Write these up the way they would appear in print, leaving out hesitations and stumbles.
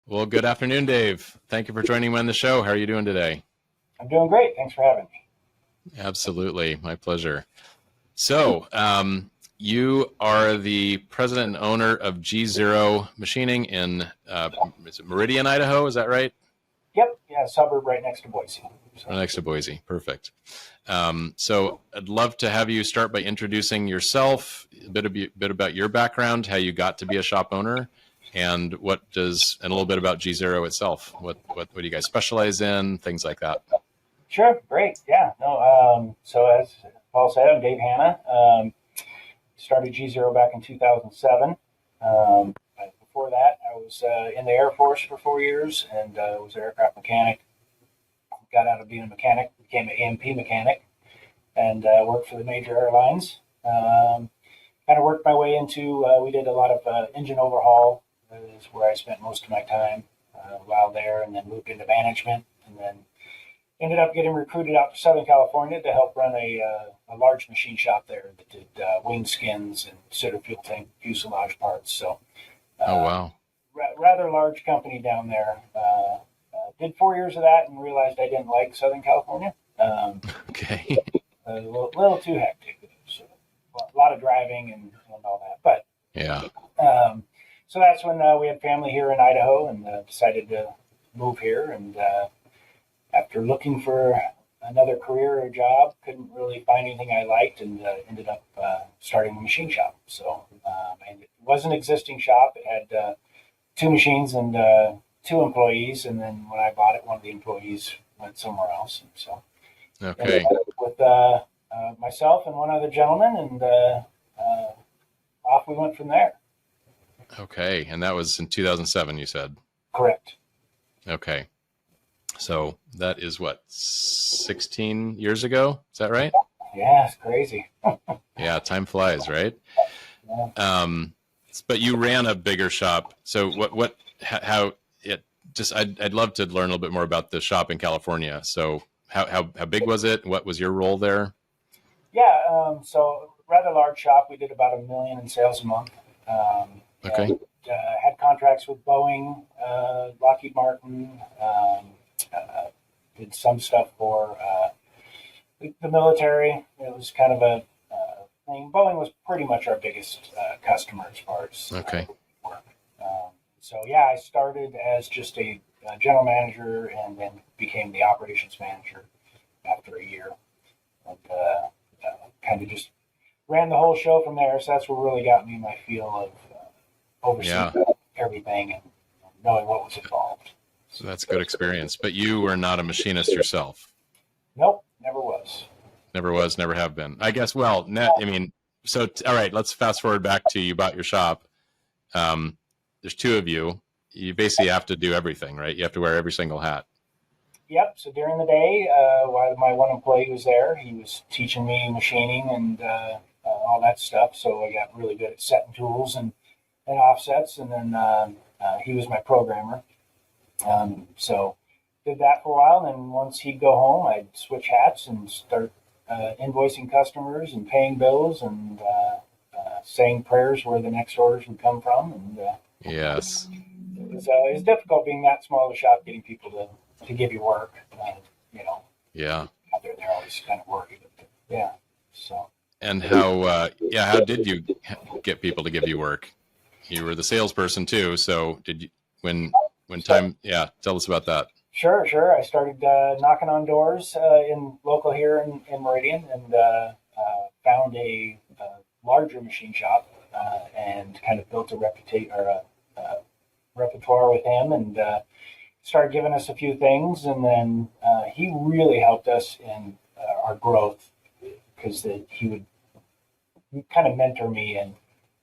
Well, good afternoon, Dave. Thank you for joining me on the show. How are you doing today? I'm doing great. Thanks for having me. Absolutely. My pleasure. So, you are the president and owner of G0 Machining in is it Meridian, Idaho? Is that right? Yep, yeah, suburb right next to Boise. Right So next to Boise. Perfect. So, I'd love to have you start by introducing yourself, a bit about your background, how you got to be a shop owner, and and a little bit about G0 itself. What do you guys specialize in? Things like that. sure, great. Yeah, no. So as Paul said, I'm Dave Hanna. Started G0 back in 2007. Before that, I was in the Air Force for 4 years and was an aircraft mechanic. Got out of being a mechanic, became an AMP mechanic, and worked for the major airlines. Kind of worked my way into. We did a lot of engine overhaul. Is where I spent most of my time while there, and then moved into management, and then ended up getting recruited out to Southern California to help run a large machine shop there that did wing skins and sort of fuselage parts. So Oh, uh, wow. rather large company down there. Did 4 years of that and realized I didn't like Southern California. Okay. Little too hectic. So a lot of driving and all that. Yeah. So that's when we had family here in Idaho and decided to move here. And after looking for another career or job, couldn't really find anything I liked, and ended up starting a machine shop. So and it was an existing shop. It had two machines and two employees. And then when I bought it, one of the employees went somewhere else. And so ended Okay. up with myself and one other gentleman, and off we went from there. Okay. And that was in 2007, you said. Correct. Okay. So that is what, 16 years ago? Is that right? Yeah, it's crazy. Yeah, time flies, right? Yeah. Um, but you ran a bigger shop. So how it just, I'd love to learn a little bit more about the shop in California. So how big was it? What was your role there? Yeah, so rather large shop. We did about 1 million in sales a month, and Okay. had contracts with Boeing, Lockheed Martin. Did some stuff for the military. It was kind of a thing. Boeing was pretty much our biggest customer as far as Okay. work. So yeah, I started as just a general manager and then became the operations manager after a year, and kind of just ran the whole show from there. So that's what really got me my feel of overseeing Yeah. everything and knowing what was involved. So that's a good experience. But you were not a machinist yourself. Nope, never was. Never was, never have been. I guess, well, I mean, all right, let's fast forward back to you bought your shop. There's two of you. You basically have to do everything, right? You have to wear every single hat. Yep. So during the day, while my one employee was there, he was teaching me machining and all that stuff. So I got really good at setting tools and offsets. And then he was my programmer. So did that for a while. And then once he'd go home, I'd switch hats and start invoicing customers and paying bills and saying prayers where the next orders would come from. And Yes. it was difficult being that small of a shop, getting people to give you work. You know, Yeah. out there, they're always kind of worried. Yeah. So And how did you get people to give you work? You were the salesperson too. So when so time, yeah, tell us about that. sure, sure. I started knocking on doors in local here in Meridian, and found a larger machine shop, and kind of built a repertoire with him, and started giving us a few things, and then he really helped us in our growth because he would kind of mentor me in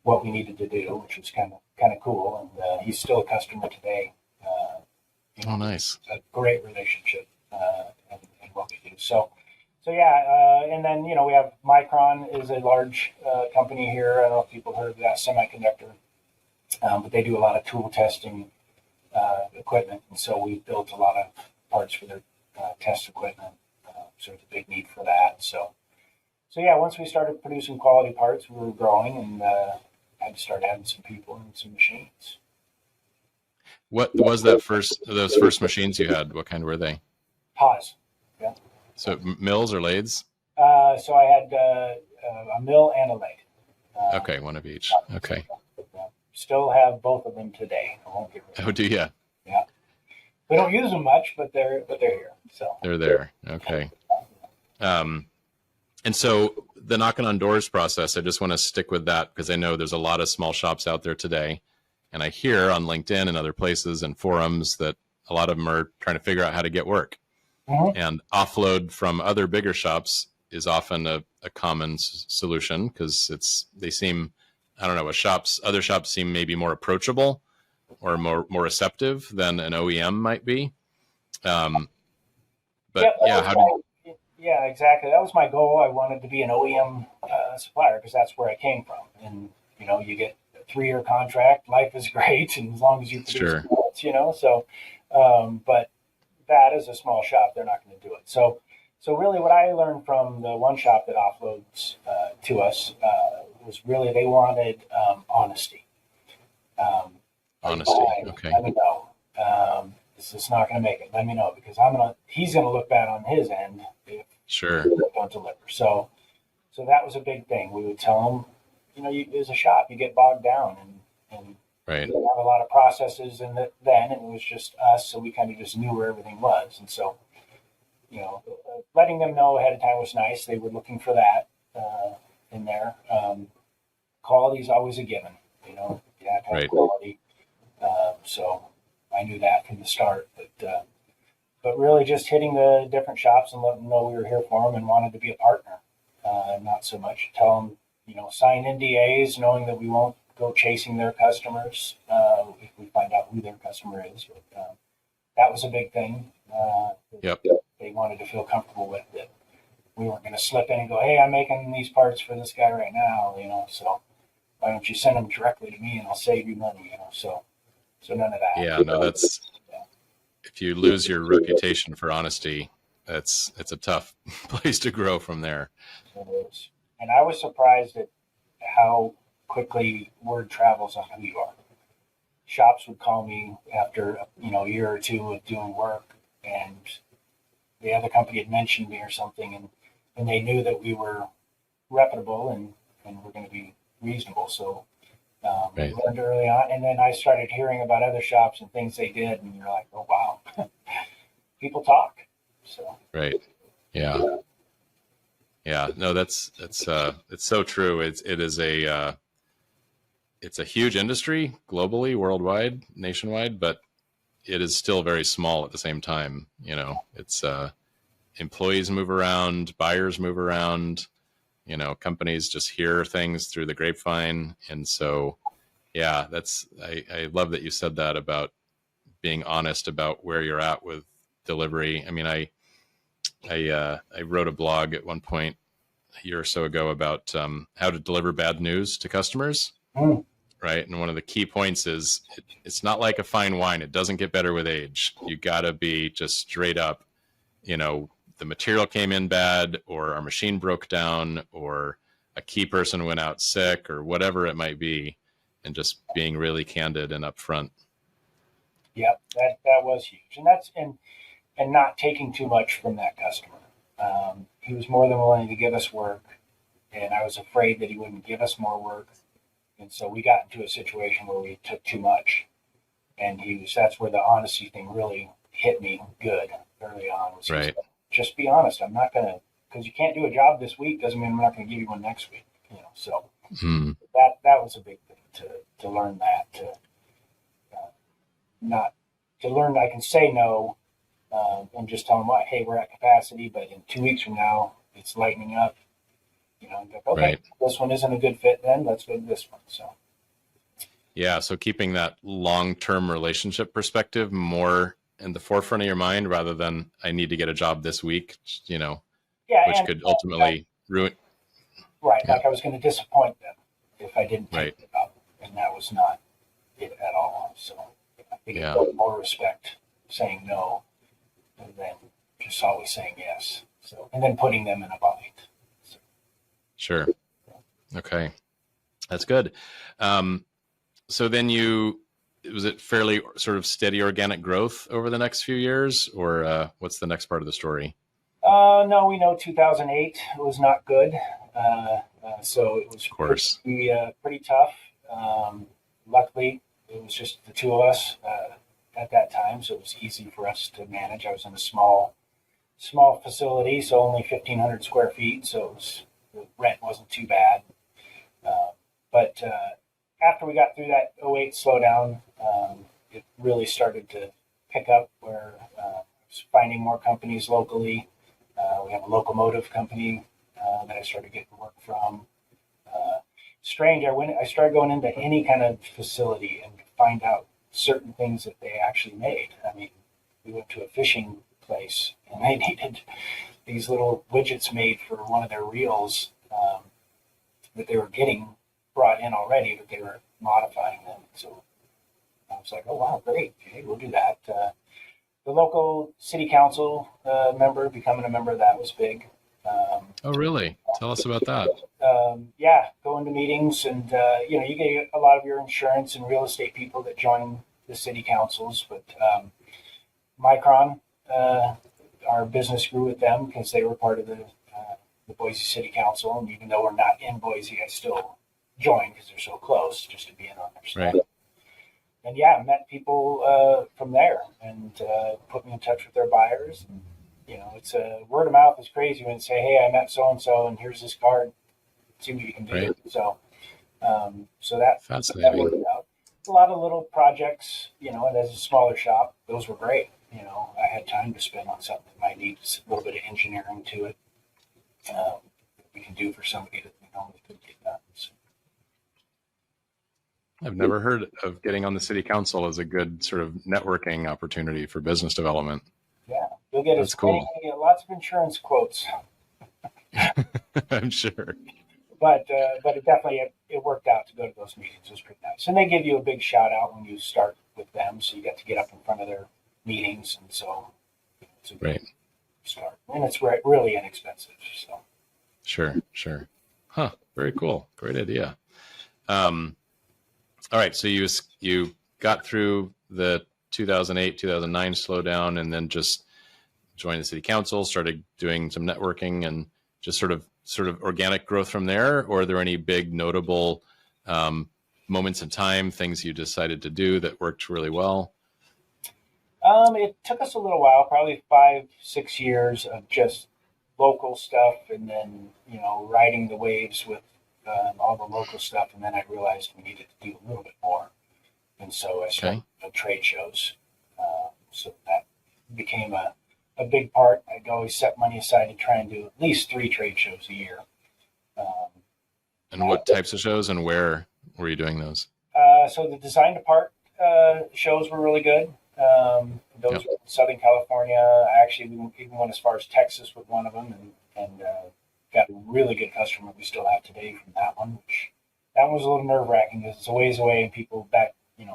what we needed to do, which was kind of cool. And he's still a customer today. Uh, Oh, nice. a great relationship in what we do. So yeah, and then we have Micron is a large company here. I don't know if people heard of that semiconductor, but they do a lot of tool testing equipment, and so we built a lot of parts for their test equipment. So there's a big need for that. So yeah, once we started producing quality parts, we were growing and had to start adding some people and some machines. What was that those first machines you had? What kind were they? Pause. Yeah. So mills or lathes? So I had a mill and a lathe. Okay, one of each. Okay. Still have both of them today. I won't get rid of them. Oh, do you? Yeah. We don't use them much, but they're here. So They're there. Okay. And so the knocking on doors process, I just want to stick with that because I know there's a lot of small shops out there today. And I hear on LinkedIn and other places and forums that a lot of them are trying to figure out how to get work. Mm-hmm. And offload from other bigger shops is often a common solution because they seem, I don't know, other shops seem maybe more approachable or more receptive than an OEM might be. But yeah, exactly. That was my goal. I wanted to be an OEM supplier because that's where I came from. And you get a 3-year contract. Life is great, and as long as you produce products, So, but that is a small shop. They're not going to do it. So really, what I learned from the one shop that offloads to us was really they wanted honesty. Honesty. Okay. Let me know. This is not going to make it. Let me know because he's going to look bad on his end if you don't deliver. So that was a big thing. We would tell him, as a shop, you get bogged down and right. we didn't have a lot of processes then, and it was just us. So we kind of just knew where everything was. And so, letting them know ahead of time was nice. They were looking for that in there. Quality is always a given. You have to have quality. So I knew that from the start, but really just hitting the different shops and letting them know we were here for them and wanted to be a partner. Not so much tell them, sign NDAs, knowing that we won't go chasing their customers if we find out who their customer is. But that was a big thing. They wanted to feel comfortable with it. We weren't going to slip in and go, hey, I'm making these parts for this guy right now, so why don't you send them directly to me and I'll save you money, So none of that. Yeah, no, if you lose your reputation for honesty, it's a tough place to grow from there. It is. And I was surprised at how quickly word travels on who you are. Shops would call me after, a year or two of doing work and the other company had mentioned me or something and they knew that we were reputable and we're going to be reasonable. So we learned early on, and then I started hearing about other shops and things they did, and you're like, oh wow, people talk. So no, it's so true. It's a huge industry globally, worldwide, nationwide, but it is still very small at the same time. It's employees move around, buyers move around. Companies just hear things through the grapevine. And so, I love that you said that about being honest about where you're at with delivery. I mean, I wrote a blog at one point a year or so ago about how to deliver bad news to customers. Right. And one of the key points is it's not like a fine wine. It doesn't get better with age. You got to be just straight up, the material came in bad or our machine broke down or a key person went out sick or whatever it might be, and just being really candid and upfront. Yeah, that was huge. And that's and not taking too much from that customer. He was more than willing to give us work, and I was afraid that he wouldn't give us more work. And so we got into a situation where we took too much. And that's where the honesty thing really hit me good early on. Right. Just be honest. I'm not going to, because you can't do a job this week doesn't mean I'm not going to give you one next week. So that was a big thing to learn that, to learn I can say no and just tell them, hey, we're at capacity, but in 2 weeks from now, it's lightening up. Okay, This one isn't a good fit then, let's go to this one. So. Yeah, so keeping that long-term relationship perspective more in the forefront of your mind rather than I need to get a job this week, which could ultimately ruin. Right, like I was going to disappoint them if I didn't take the job, and that was not it at all. So I think it built more respect saying no than just always saying yes. So and then putting them in a bind. So. Sure. Okay, that's good. So then you was it fairly sort of steady organic growth over the next few years, or what's the next part of the story? No, we know 2008 was not good. So it was Of course. pretty tough. Luckily, it was just the two of us at that time, so it was easy for us to manage. I was in a small facility, so only 1,500 square feet, so the rent wasn't too bad. But after we got through that '08 slowdown, it really started to pick up where I was finding more companies locally. We have a locomotive company that I started getting work from. Strange, I started going into any kind of facility and find out certain things that they actually made. I mean, we went to a fishing place and they needed these little widgets made for one of their reels that they were getting brought in already, but they were modifying them. So I was like, oh, wow, great. Okay, we'll do that. The local city council becoming a member of that was big. Oh, really? Tell us about that. Yeah, going to meetings and, you get a lot of your insurance and real estate people that join the city councils, but Micron, our business grew with them because they were part of the Boise City Council, and even though we're not in Boise, I still joined because they're so close, just to be in on their stuff. Right. And yeah, met people from there and put me in touch with their buyers. And, it's word of mouth is crazy when you say, "Hey, I met so and so, and here's this card. See what you can do." Right. So that Fascinating. worked out. A lot of little projects, and as a smaller shop, those were great. I had time to spend on something that might need a little bit of engineering to it. That we can do for somebody that we normally couldn't get done. So. I've never heard of getting on the city council as a good sort of networking opportunity for business development. Yeah, you'll get That's cool. You'll get lots of insurance quotes. I'm sure. But it definitely it worked out to go to those meetings. It was pretty nice, and they give you a big shout out when you start with them, so you get to get up in front of their meetings, and so it's a great start, and it's really inexpensive. So Sure. Huh. Very cool. Great idea. All right. So you got through the 2008, 2009 slowdown, and then just joined the city council, started doing some networking, and just sort of organic growth from there. Or are there any big notable moments in time, things you decided to do that worked really well? It took us a little while, probably 5-6 years of just local stuff, and then riding the waves with all the local stuff, and then I realized we needed to do a little bit more, and so I started trade shows. So that became a big part. I'd always set money aside to try and do at least 3 trade shows a year. And what types of shows, and where were you doing those? So the design depart shows were really good. Those were in Southern California. I actually even went as far as Texas with one of them, and got a really good customer we still have today from that one. That one was a little nerve wracking because it's a ways away, and people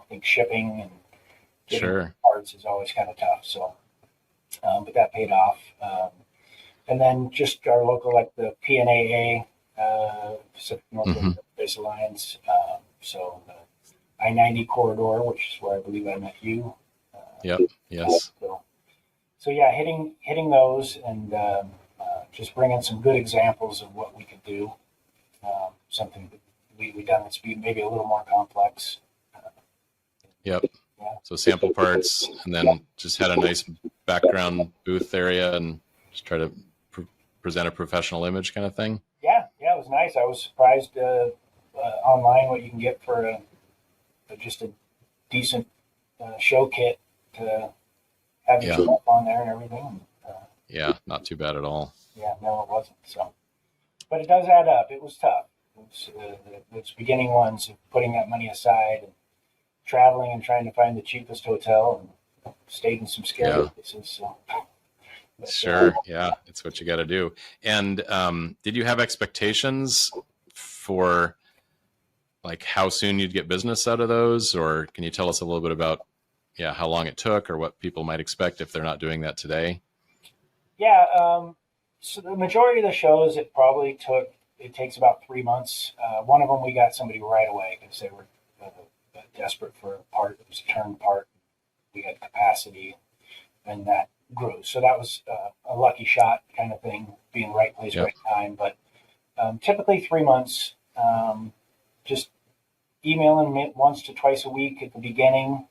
think shipping and getting parts is always kind of tough. So, but that paid off. And then just our local, like the PNAA, Pacific Northwest Space Alliance. So the I-90 corridor, which is where I believe I met you. Yes. So yeah, hitting those and just bringing some good examples of what we could do. Something that we've done that's maybe a little more complex. Yeah. So sample parts, and then just had a nice background booth area, and just try to present a professional image kind of thing. Yeah, it was nice. I was surprised online what you can get for just a decent show kit to have your stuff on there and everything. Yeah, not too bad at all. Yeah, no, it wasn't. So, but it does add up. It was tough. It was those beginning ones of putting that money aside and traveling and trying to find the cheapest hotel, and stayed in some scary places. So. But, sure. It's what you got to do. And did you have expectations for like how soon you'd get business out of those, or can you tell us a little bit about how long it took, or what people might expect if they're not doing that today? So the majority of the shows, it takes about 3 months. One of them, we got somebody right away because they were desperate for a part. It was a turn part. We had capacity, and that grew. So that was a lucky shot kind of thing, being right place, Yep. right time. But typically 3 months, just emailing me once to twice a week at the beginning,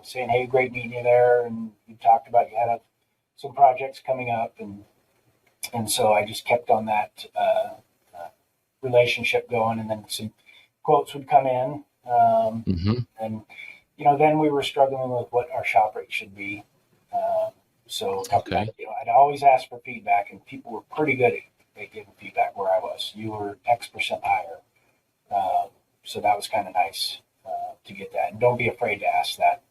saying, "Hey, great meeting you there," and you talked about you had some projects coming up, and so I just kept on that relationship going, and then some quotes would come in, Hmm. and then we were struggling with what our shop rate should be. So Okay. I'd always ask for feedback, and people were pretty good at giving feedback where I was. You were X% higher. So that was kind of nice to get that. And don't be afraid to ask that.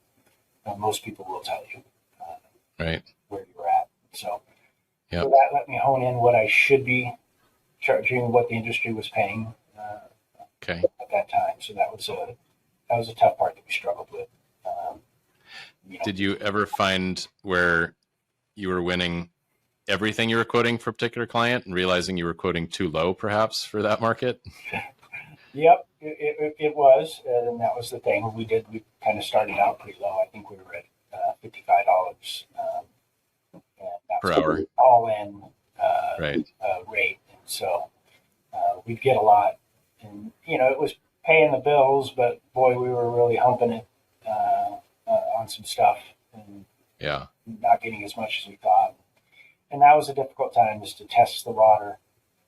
Most people will tell you Right. where you're at. So, Yep. so that let me hone in what I should be charging, what the industry was paying Okay. at that time. So that was a tough part that we struggled with. Did you ever find where you were winning everything you were quoting for a particular client and realizing you were quoting too low perhaps for that market? Yep, it was, and that was the thing. We kind of started out pretty low. I think we were at $55, and that Per was hour. all in Right. rate. And so we'd get a lot, and it was paying the bills, but boy, we were really humping it on some stuff and Yeah. not getting as much as we thought. And that was a difficult time, just to test the water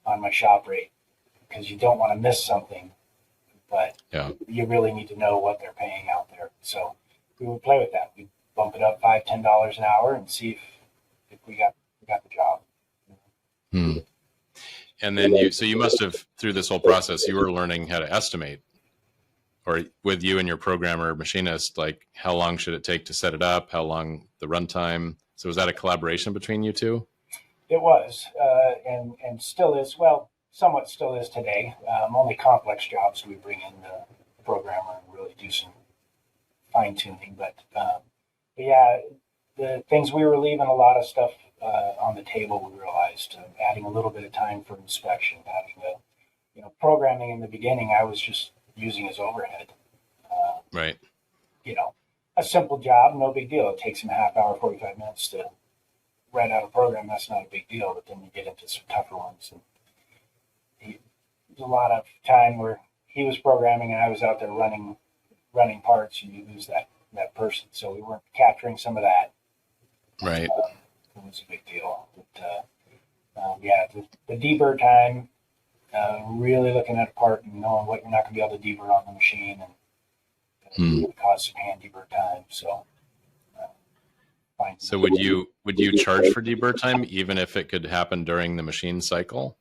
on my shop rate, because you don't want to miss something, but Yeah. you really need to know what they're paying out there. So we would play with that. We'd bump it up $5, $10 an hour and see if we got the job. Hmm. And then you must have, through this whole process, you were learning how to estimate, or with you and your programmer machinist, like how long should it take to set it up? How long the runtime? So was that a collaboration between you two? It was, and still is. Well, somewhat still is today. Only complex jobs we bring in the programmer and really do some fine tuning. But yeah, the things we were leaving a lot of stuff on the table. We realized adding a little bit of time for inspection, adding programming in the beginning. I was just using as overhead. Right. A simple job, no big deal. It takes him a half hour, 45 minutes to write out a program. That's not a big deal. But then you get into some tougher ones, and there's a lot of time where he was programming and I was out there running parts, and you lose that person. So we weren't capturing some of that. Right. It was a big deal. But yeah, the deburr time, really looking at a part and knowing what you're not going to be able to deburr on the machine, and it would cause some hand deburr time. So, So would you charge for deburr time even if it could happen during the machine cycle?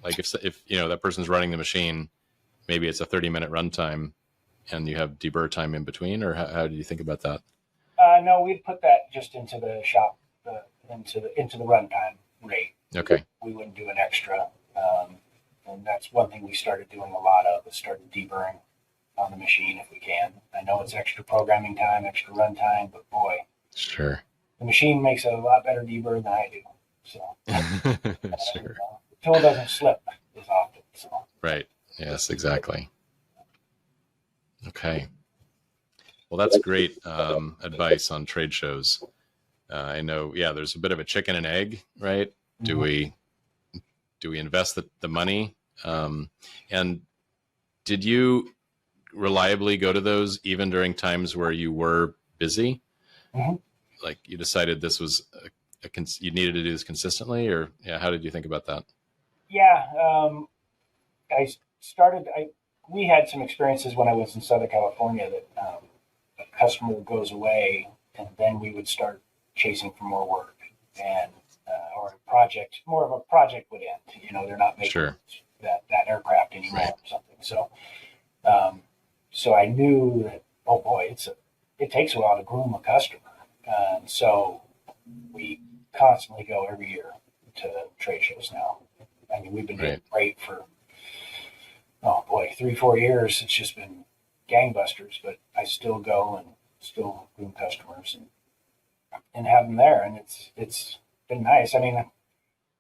Like if that person's running the machine, maybe it's a 30-minute runtime, and you have deburr time in between, or how do you think about that? no, we'd put that just into the shop, into the runtime rate. Okay. We wouldn't do an extra, and that's one thing we started doing a lot of. Is started deburring on the machine if we can. I know it's extra programming time, extra runtime, but boy, Sure. the machine makes a lot better deburr than I do. So Sure. the tool doesn't slip as often. So Right. Yes, exactly. Okay. Well, that's great advice on trade shows. I know, yeah, there's a bit of a chicken and egg, right? Do we invest the money? And did you reliably go to those even during times where you were busy? Mm-hmm. Like you decided this was you needed to do this consistently, or how did you think about that? Yeah, we had some experiences when I was in Southern California that a customer goes away, and then we would start chasing for more work, and or more of a project would end. They're not making Sure. that aircraft anymore, Right. or something. So, so I knew that, oh boy, it takes a while to groom a customer, so we constantly go every year to trade shows now. I mean, we've been doing great for, oh boy, 3-4 years. It's just been gangbusters, but I still go and still groom customers and have them there. And it's been nice. I mean,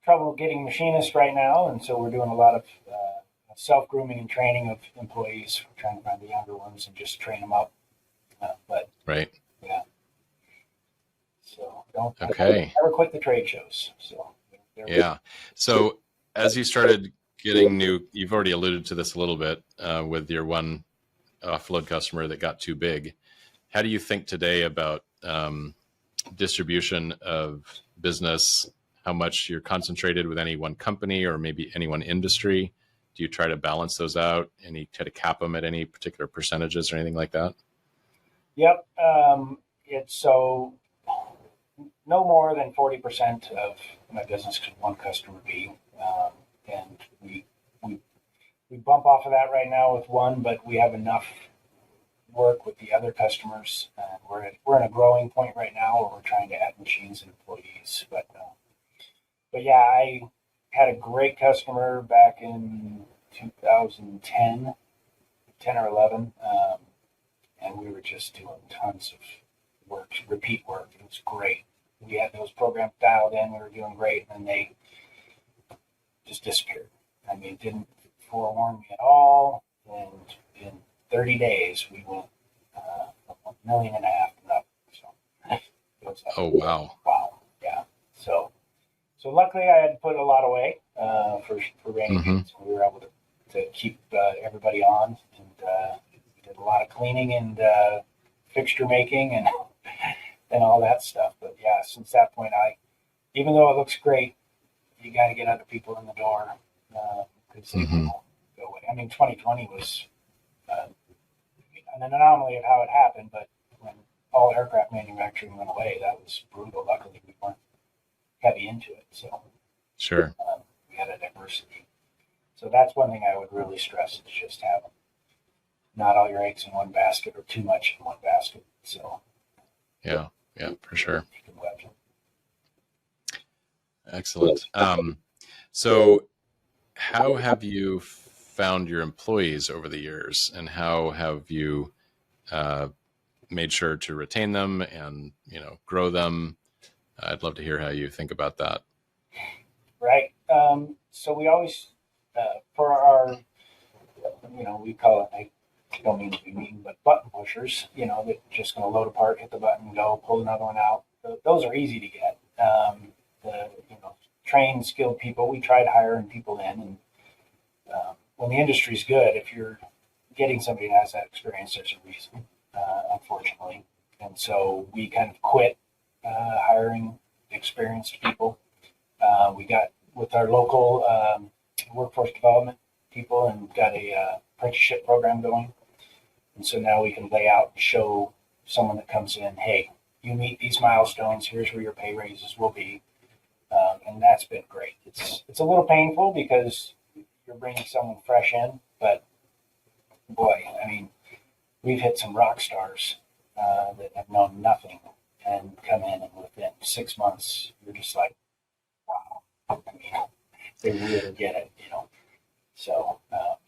trouble getting machinists right now. And so we're doing a lot of self-grooming and training of employees. We're trying to find the younger ones and just train them up. But Right. yeah, so don't Okay. never quit the trade shows. So Yeah. So as you started getting new, you've already alluded to this a little bit with your one offload customer that got too big. How do you think today about distribution of business? How much you're concentrated with any one company or maybe any one industry? Do you try to balance those out? Any try to cap them at any particular percentages or anything like that? Yep. It's so no more than 40% of my business could one customer be, and we bump off of that right now with one, but we have enough work with the other customers. We're in a growing point right now where we're trying to add machines and employees. But yeah, I had a great customer back in 2010, 10 or 11, and we were just doing tons of work, repeat work. It was great. We had those programs dialed in. We were doing great, and then they just disappeared. I mean, didn't forewarn me at all. And in 30 days, we went from $1.5 million and up. So it was like, Oh, wow. wow, yeah. So luckily, I had to put a lot away for rainy days. We were able to keep everybody on, and we did a lot of cleaning and fixture making and all that stuff. But yeah, since that point, even though it looks great, you got to get other people in the door because they won't go away. I mean, 2020 was an anomaly of how it happened, but when all aircraft manufacturing went away, that was brutal. Luckily, we weren't heavy into it, so Sure. we had a diversity. So that's one thing I would really stress is just have not all your eggs in one basket or too much in one basket. So Yeah, for sure. you can wedge them. Excellent. So how have you found your employees over the years, and how have you made sure to retain them and, grow them? I'd love to hear how you think about that. Right. So we always, for our, we call it, I don't mean to be mean, but button pushers, that just going to load a part, hit the button, go, pull another one out. Those are easy to get. Trained, skilled people, we try to hiring people in. And when the industry's good, if you're getting somebody that has that experience, there's a reason, unfortunately. And so we kind of quit hiring experienced people. We got with our local workforce development people and got a apprenticeship program going. And so now we can lay out and show someone that comes in, hey, you meet these milestones, here's where your pay raises will be. And that's been great. It's a little painful because you're bringing someone fresh in, but boy, I mean, we've hit some rock stars that have known nothing and come in, and within 6 months, you're just like, wow. I mean, they really get it, So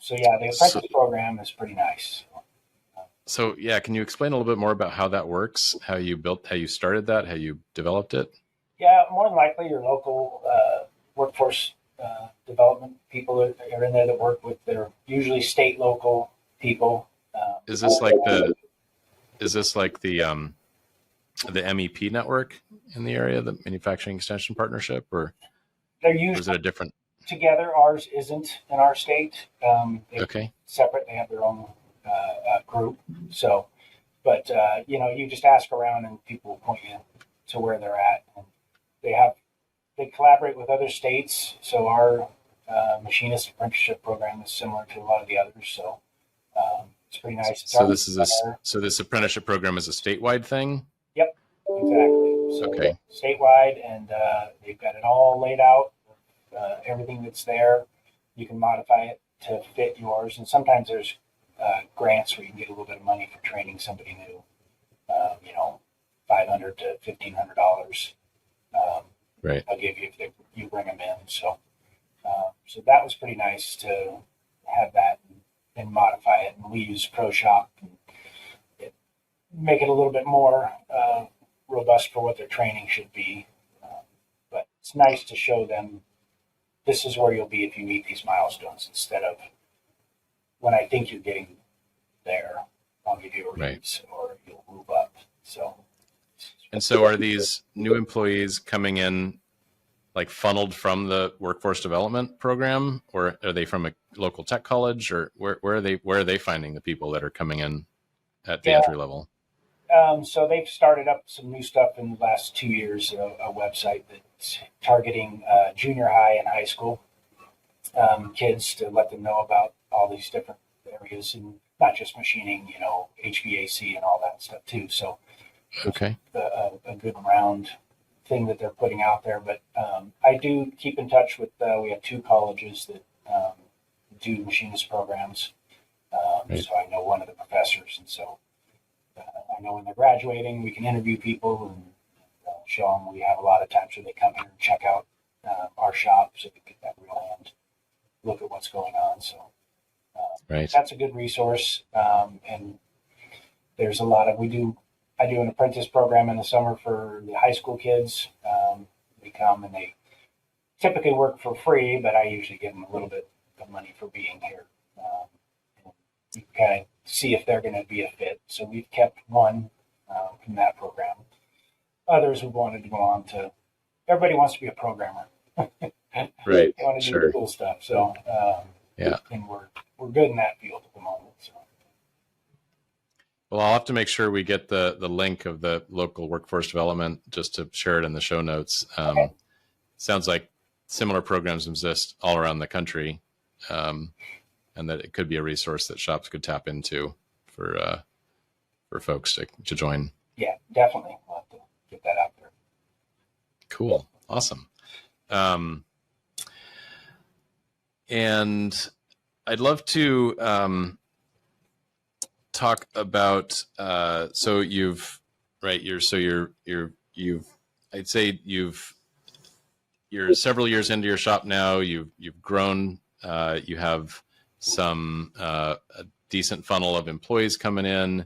yeah, the apprentice program is pretty nice. So yeah, can you explain a little bit more about how that works, how you started that, how you developed it? Yeah, more than likely your local workforce development people are in there that work with their usually state local people. Is this like the MEP network in the area, the Manufacturing Extension Partnership, or they're is usually it a different? together. Ours isn't in our state. Okay. Separate. They have their own group. So, but you just ask around and people will point you to where they're at. And they collaborate with other states. So our machinist apprenticeship program is similar to a lot of the others. So it's pretty nice. So this apprenticeship program is a statewide thing? Yep, exactly. So Okay. statewide, and they've got it all laid out. Everything that's there, you can modify it to fit yours. And sometimes there's grants where you can get a little bit of money for training somebody new. $500 to $1,500. Right. I'll give you if you bring them in. So that was pretty nice to have that and modify it. And we use ProShop and make it a little bit more robust for what their training should be. But it's nice to show them this is where you'll be if you meet these milestones instead of when I think you're getting there, I'll give you a Right. raise or you'll move up. So, And so are these new employees coming in like funneled from the workforce development program, or are they from a local tech college, or where are they finding the people that are coming in at the yeah. entry level? So they've started up some new stuff in the last 2 years, a website that's targeting junior high and high school kids to let them know about all these different areas, and not just machining, HVAC and all that stuff too. So Okay. a good round thing that they're putting out there. But I do keep in touch with, we have 2 colleges that do machinist programs. Right. So I know one of the professors, and so I know when they're graduating, we can interview people and show them. We have a lot of times where they come here and check out our shop so they get that real hand look at what's going on. So Right. that's a good resource. And there's a lot of, I do an apprentice program in the summer for the high school kids. They come and they typically work for free, but I usually give them a little bit of money for being here. And you can kind of see if they're going to be a fit. So we've kept one from that program. Others who wanted to go on to, everybody wants to be a programmer. Right. They want to do Sure. cool stuff. So, Yeah. and we're good in that field at the moment. So. Well, I'll have to make sure we get the link of the local workforce development just to share it in the show notes. Okay. Sounds like similar programs exist all around the country, and that it could be a resource that shops could tap into for folks to join. Yeah, definitely. We'll have to get that out there. Cool. Awesome. And I'd love to talk about so you've right you're so you've I'd say you're several years into your shop now. You've grown. You have some a decent funnel of employees coming in.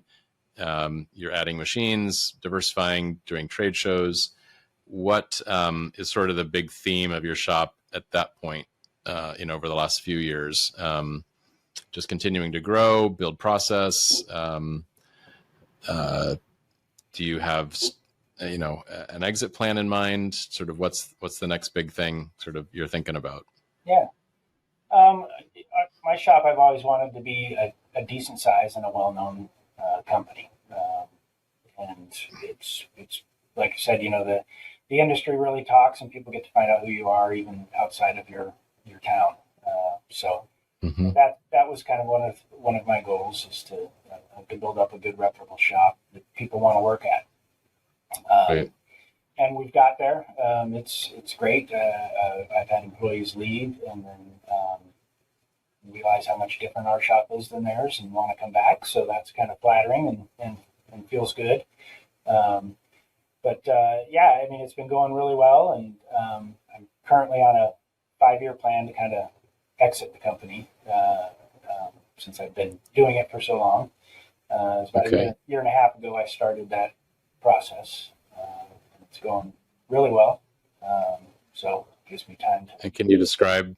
You're adding machines, diversifying, doing trade shows. What is sort of the big theme of your shop at that point? Over the last few years, just continuing to grow, build process. Do you have, an exit plan in mind? Sort of what's the next big thing sort of you're thinking about? Yeah. My shop, I've always wanted to be a decent size and a well-known company. And it's like you said, the industry really talks and people get to find out who you are even outside of your town. So Mm-hmm. that was kind of one of my goals, is to build up a good reputable shop that people want to work at. Right. And we've got there. It's great. I've had employees leave and then realize how much different our shop is than theirs and want to come back. So that's kind of flattering and feels good. But I mean, it's been going really well, and I'm currently on a 5-year plan to kind of exit the company since I've been doing it for so long. It was about a year and a half ago I started that process. It's going really well, so it gives me time to. And can you describe,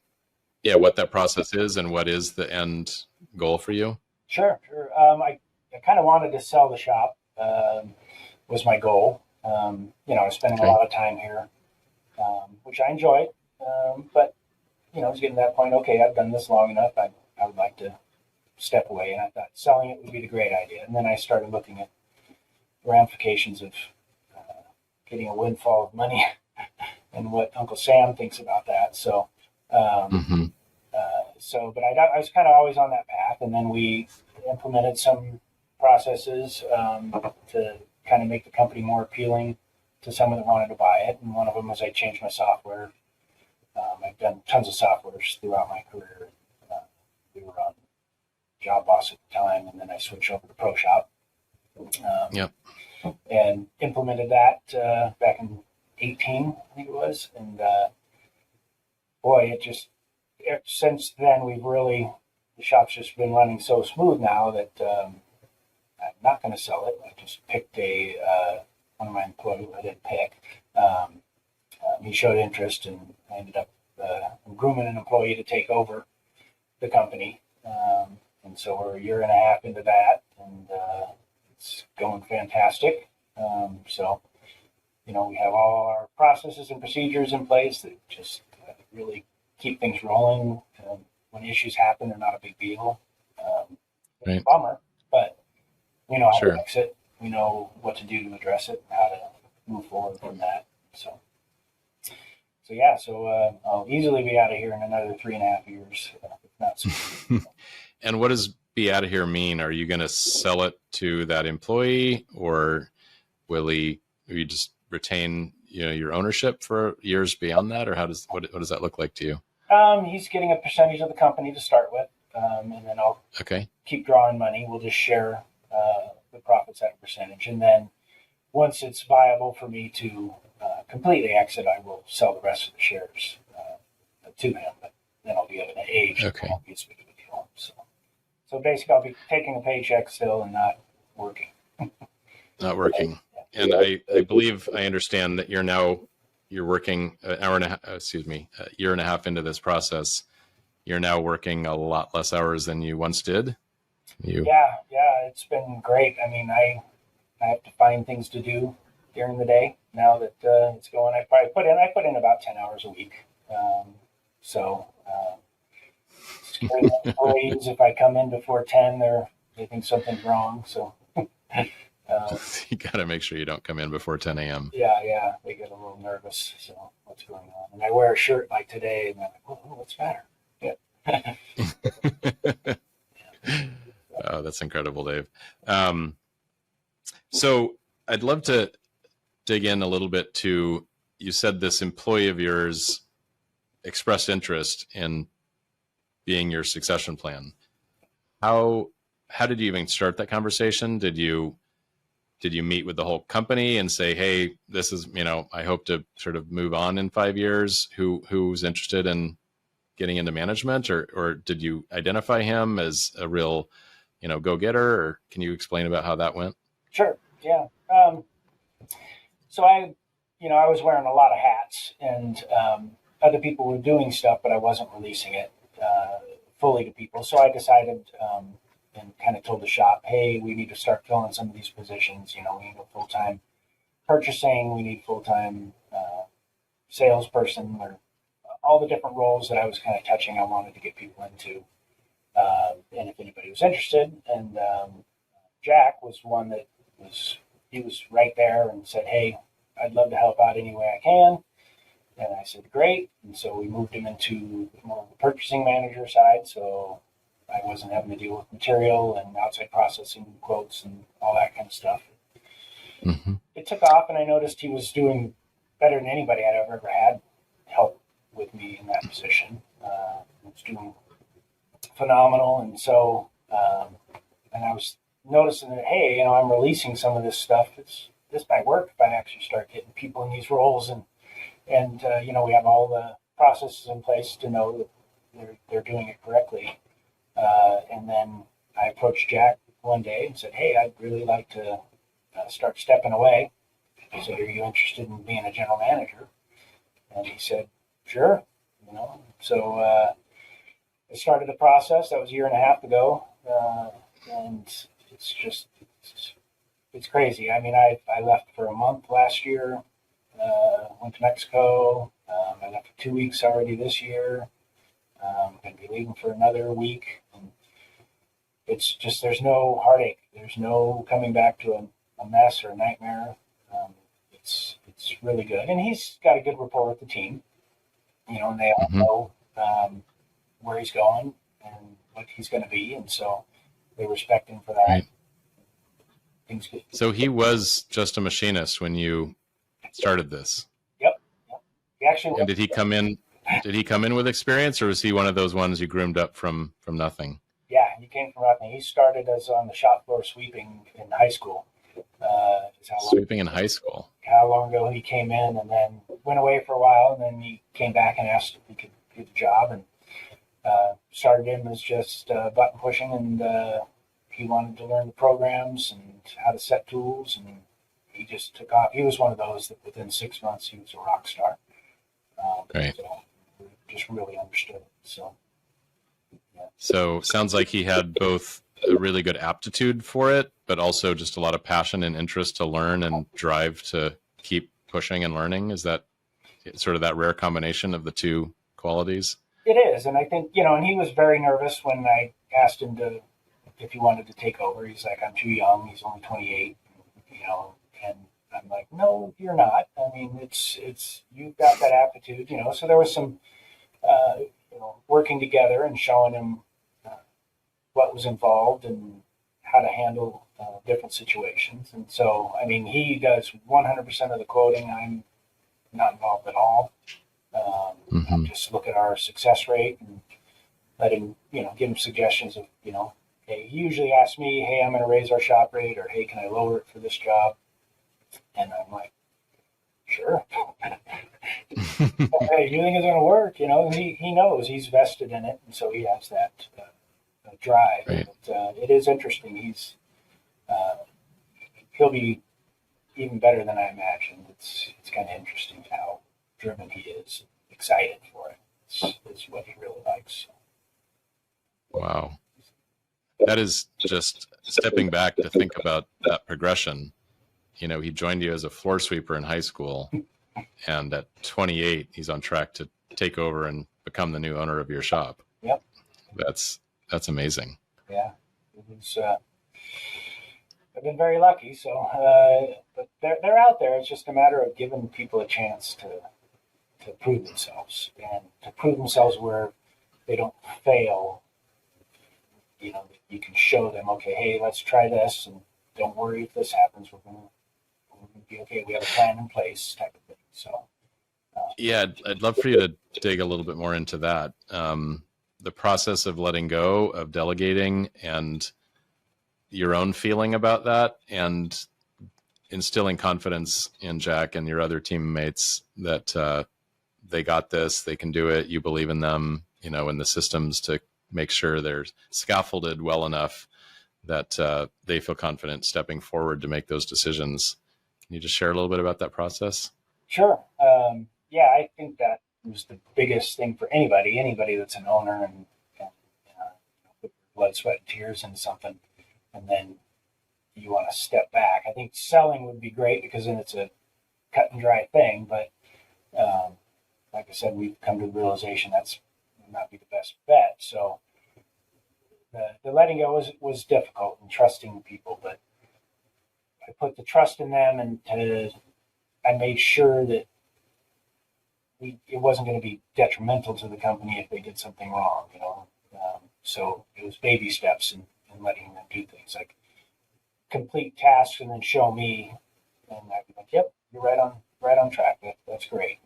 what that process is and what is the end goal for you? Sure. I kind of wanted to sell the shop, was my goal. Spending a lot of time here, which I enjoyed, but I was getting to that point. Okay, I've done this long enough. I would like to step away, and I thought selling it would be the great idea. And then I started looking at the ramifications of getting a windfall of money and what Uncle Sam thinks about that. So, Mm-hmm. but I was kind of always on that path, and then we implemented some processes to kind of make the company more appealing to someone that wanted to buy it. And one of them was I changed my software. I've done tons of softwares throughout my career. We were on Job Boss at the time, and then I switched over to ProShop. Yep. And implemented that back in 18, I think it was. And since then, the shop's just been running so smooth now that I'm not going to sell it. I just picked one of my employees I didn't pick. He showed interest, and I ended up grooming an employee to take over the company. And so we're a year and a half into that, and it's going fantastic. So, we have all our processes and procedures in place that just really keep things rolling. When issues happen, they're not a big deal. It's Right. a bummer, but we know how Sure. to fix it. We know what to do to address it, and how to move forward from that. So yeah, I'll easily be out of here in another 3.5 years, if not sooner. And what does be out of here mean? Are you going to sell it to that employee, or will you just retain your ownership for years beyond that, or what does that look like to you? He's getting a percentage of the company to start with, and then I'll keep drawing money. We'll just share the profits at a percentage, and then once it's viable for me to completely exit, I will sell the rest of the shares to him. But then I'll be of an age that won't be as big of a deal. So basically, I'll be taking a paycheck still and not working. Not working. And I believe I understand that you're working a year and a half into this process. You're now working a lot less hours than you once did. Yeah, it's been great. I mean, I have to find things to do during the day now that it's going. I put in about 10 hours a week. Scary employees, if I come in before 10, they think something's wrong. So you got to make sure you don't come in before 10 a.m. Yeah, they get a little nervous. So what's going on? And I wear a shirt like today, and they're like, "Oh, what's the matter?" Yeah. Oh, that's incredible, Dave. So I'd love to dig in a little bit to, you said this employee of yours expressed interest in being your succession plan. How did you even start that conversation? Did you meet with the whole company and say, hey, this is, I hope to sort of move on in 5 years, who's interested in getting into management, or did you identify him as a real, go-getter, or can you explain about how that went? Sure. Yeah. So I was wearing a lot of hats, and other people were doing stuff, but I wasn't releasing it fully to people. So I decided and kind of told the shop, hey, we need to start filling some of these positions. We need a full-time purchasing, we need full-time salesperson, or all the different roles that I was kind of touching, I wanted to get people into. And if anybody was interested, and Jack was one that he was right there and said, hey, I'd love to help out any way I can. And I said, great. And so we moved him into more of the purchasing manager side. So I wasn't having to deal with material and outside processing quotes and all that kind of stuff. Mm-hmm. It took off, and I noticed he was doing better than anybody I'd ever had help with me in that position. He was doing phenomenal. And so, and I was noticing that, hey, I'm releasing some of this stuff. This might work if I actually start getting people in these roles, and we have all the processes in place to know that they're doing it correctly. And then I approached Jack one day and said, hey, I'd really like to start stepping away. I said, are you interested in being a general manager? And he said, sure. So I started the process. That was a year and a half ago. And it's crazy. I mean, I left for a month last year, went to Mexico. I left for 2 weeks already this year. I'm going to be leaving for another week. And it's just, there's no heartache. There's no coming back to a mess or a nightmare. It's really good. And he's got a good rapport with the team, and they all know where he's going and what he's going to be. And so they respect him for that. Right. Things good. So he was just a machinist when you started this. Yep. He actually. And did he come in? Did he come in with experience, or was he one of those ones you groomed up from nothing? Yeah, he came from nothing. He started as on the shop floor sweeping in high school. Sweeping in high school. How long ago he came in, and then went away for a while, and then he came back and asked if he could do the job, and started him as just button pushing, and he wanted to learn the programs and how to set tools, and he just took off. He was one of those that within 6 months he was a rock star. Right. So just really understood it. So, yeah. So sounds like he had both a really good aptitude for it, but also just a lot of passion and interest to learn and drive to keep pushing and learning. Is that sort of that rare combination of the two qualities? It is, and I think, and he was very nervous when I asked him if he wanted to take over. He's like, I'm too young. He's only 28, and I'm like, no, you're not. I mean, it's you've got that aptitude, So there was some, working together and showing him what was involved and how to handle different situations. And so, I mean, he does 100% of the quoting. I'm not involved at all. I just look at our success rate and let him, give him suggestions of, hey, he usually asks me, hey, I'm going to raise our shop rate, or hey, can I lower it for this job? And I'm like, sure. Hey, you think it's going to work? He knows he's vested in it, and so he has that drive. Right. But, it is interesting. He'll be even better than I imagined. It's kind of interesting how driven he is, excited for it. It's what he really likes. Wow. That is just stepping back to think about that progression. He joined you as a floor sweeper in high school, and at 28, he's on track to take over and become the new owner of your shop. Yep. That's amazing. Yeah. It was, I've been very lucky. So, but they're out there. It's just a matter of giving people a chance to prove themselves, and to prove themselves where they don't fail. You can show them, okay, hey, let's try this, and don't worry if this happens. We're going to be okay. We have a plan in place, type of thing. So, yeah, I'd love for you to dig a little bit more into that. The process of letting go, of delegating, and your own feeling about that, and instilling confidence in Jack and your other teammates that they got this, they can do it. You believe in them, in the systems to make sure they're scaffolded well enough that they feel confident stepping forward to make those decisions. Can you just share a little bit about that process? Sure. Yeah, I think that was the biggest thing for anybody that's an owner and put blood, sweat, and tears into something, and then you want to step back. I think selling would be great because then it's a cut and dry thing, but like I said, we've come to the realization that's not be the best bet. So the letting go was difficult, and trusting people, but I put the trust in them, and I made sure that it wasn't going to be detrimental to the company if they did something wrong, so it was baby steps and letting them do things like complete tasks and then show me, and I'd be like, yep, you're right on track. That's great.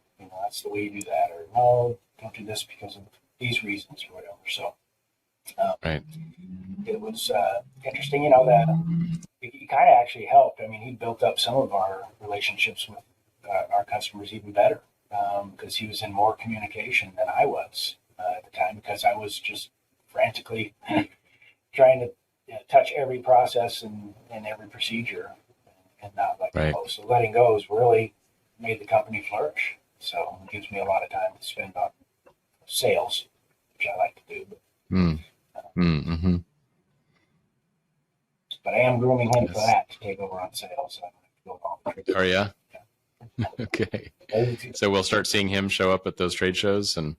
That's the way you do that. Or no, don't do this because of these reasons or whatever. So Right. it was interesting, that he kind of actually helped. I mean, he built up some of our relationships with our customers even better because he was in more communication than I was at the time, because I was just frantically trying to touch every process and every procedure and not letting go. So letting go has really made the company flourish. So it gives me a lot of time to spend on sales, which I like to do. But I am grooming him for that, to take over on sales. So I don't have to go all the trips. Oh, yeah? Okay. So we'll start seeing him show up at those trade shows, and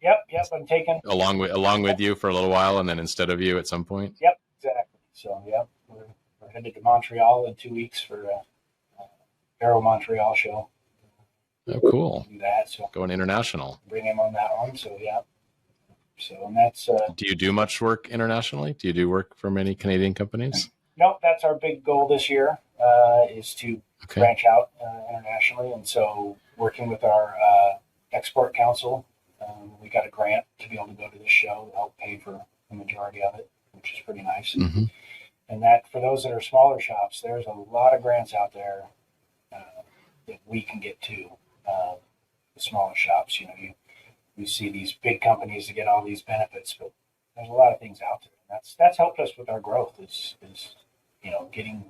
Yep. I'm taking along with you for a little while, and then instead of you at some point. Yep, exactly. So we're headed to Montreal in 2 weeks for Aero Montreal show. Oh, cool. Do that. So going international. Bring him on that one. So yeah. So and that's. Do you do much work internationally? Do you do work for many Canadian companies? Nope. That's our big goal this year. Is to branch out internationally, and so working with our export council, we got a grant to be able to go to this show to help pay for the majority of it, which is pretty nice. Mm-hmm. And that, for those that are smaller shops, there's a lot of grants out there that we can get to the smaller shops. You see these big companies that get all these benefits, but there's a lot of things out there. And that's helped us with our growth. Is getting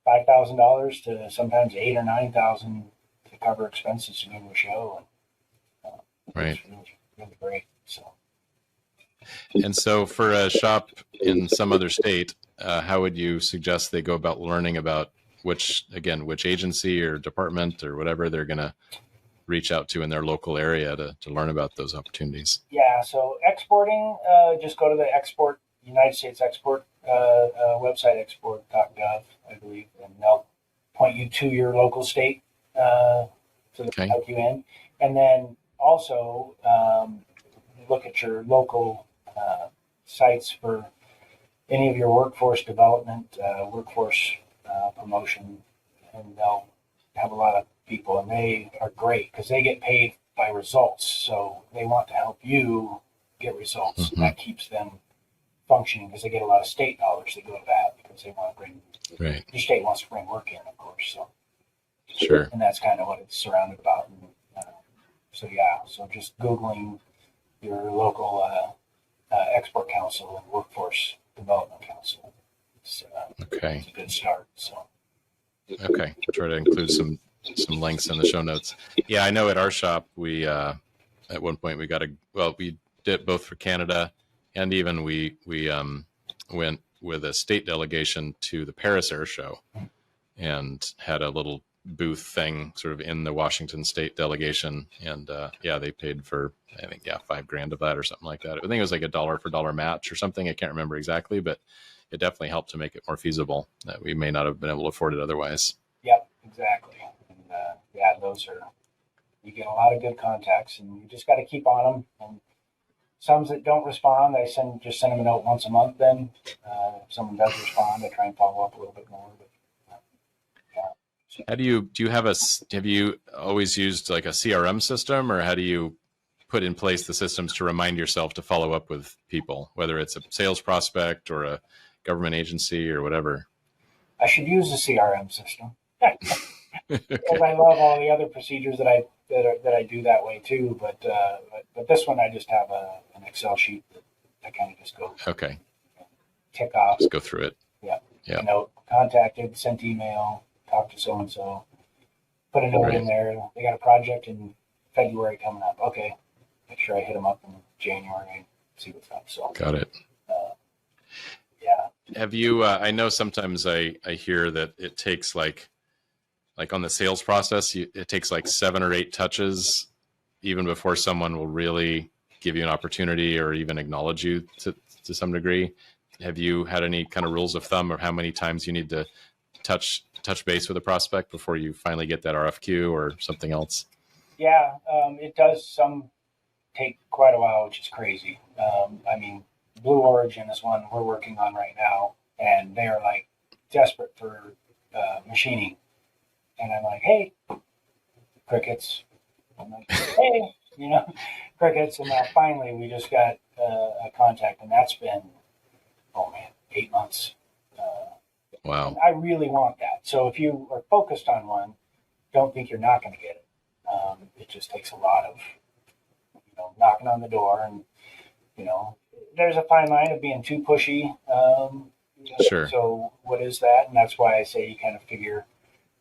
$5,000 to sometimes $8,000 or $9,000 to cover expenses to go to a show, and right. it's really, really great. So And so for a shop in some other state, how would you suggest they go about learning about which agency or department or whatever they're going to reach out to in their local area to learn about those opportunities? Yeah, so exporting, just go to the United States export website, export.gov, I believe, and they'll point you to your local state to help you in. And then also look at your local sites for any of your workforce development, workforce promotion, and they'll have a lot of people, and they are great because they get paid by results. So they want to help you get results. Mm-hmm. That keeps them functioning because they get a lot of state dollars that go to that because they want to bring, your state wants to bring work in, of course. So sure. And that's kind of what it's surrounded about. And, so just Googling your local export council and workforce development council. It's a good start. So okay, I'll try to include some links in the show notes. Yeah, I know at our shop we at one point we we did both for Canada, and even we went with a state delegation to the Paris Air Show and had a little booth thing sort of in the Washington state delegation, and they paid for I think $5,000 of that or something like that. I think it was like a dollar for dollar match or something. I can't remember exactly, but it definitely helped to make it more feasible. That we may not have been able to afford it otherwise. Yep, exactly. And you get a lot of good contacts, and you just got to keep on them. And some that don't respond, I just send them a note once a month. Then if someone does respond, I try and follow up a little bit more. But, How do you have you always used like a CRM system, or how do you put in place the systems to remind yourself to follow up with people, whether it's a sales prospect or a government agency or whatever? I should use the CRM system because I love all the other procedures that I do that way too. But this one I just have an Excel sheet that I kind of just go tick off. Just go through it. Yeah. Contacted, sent email, talked to so and so, put a note in there. They got a project in February coming up. Okay, make sure I hit them up in January and see what's up. So got it. Have you? I know sometimes I hear that it takes like on the sales process, it takes like 7 or 8 touches even before someone will really give you an opportunity or even acknowledge you to some degree. Have you had any kind of rules of thumb of how many times you need to touch base with a prospect before you finally get that RFQ or something else? Yeah, it does take quite a while, which is crazy. Blue Origin is one we're working on right now, and they're like desperate for machining. And I'm like, hey, crickets. I'm like, hey, crickets. And now finally we just got a contact, and that's been, 8 months. Wow. I really want that. So if you are focused on one, don't think you're not going to get it. It just takes a lot of, knocking on the door, and, there's a fine line of being too pushy. Sure. So what is that? And that's why I say you kind of figure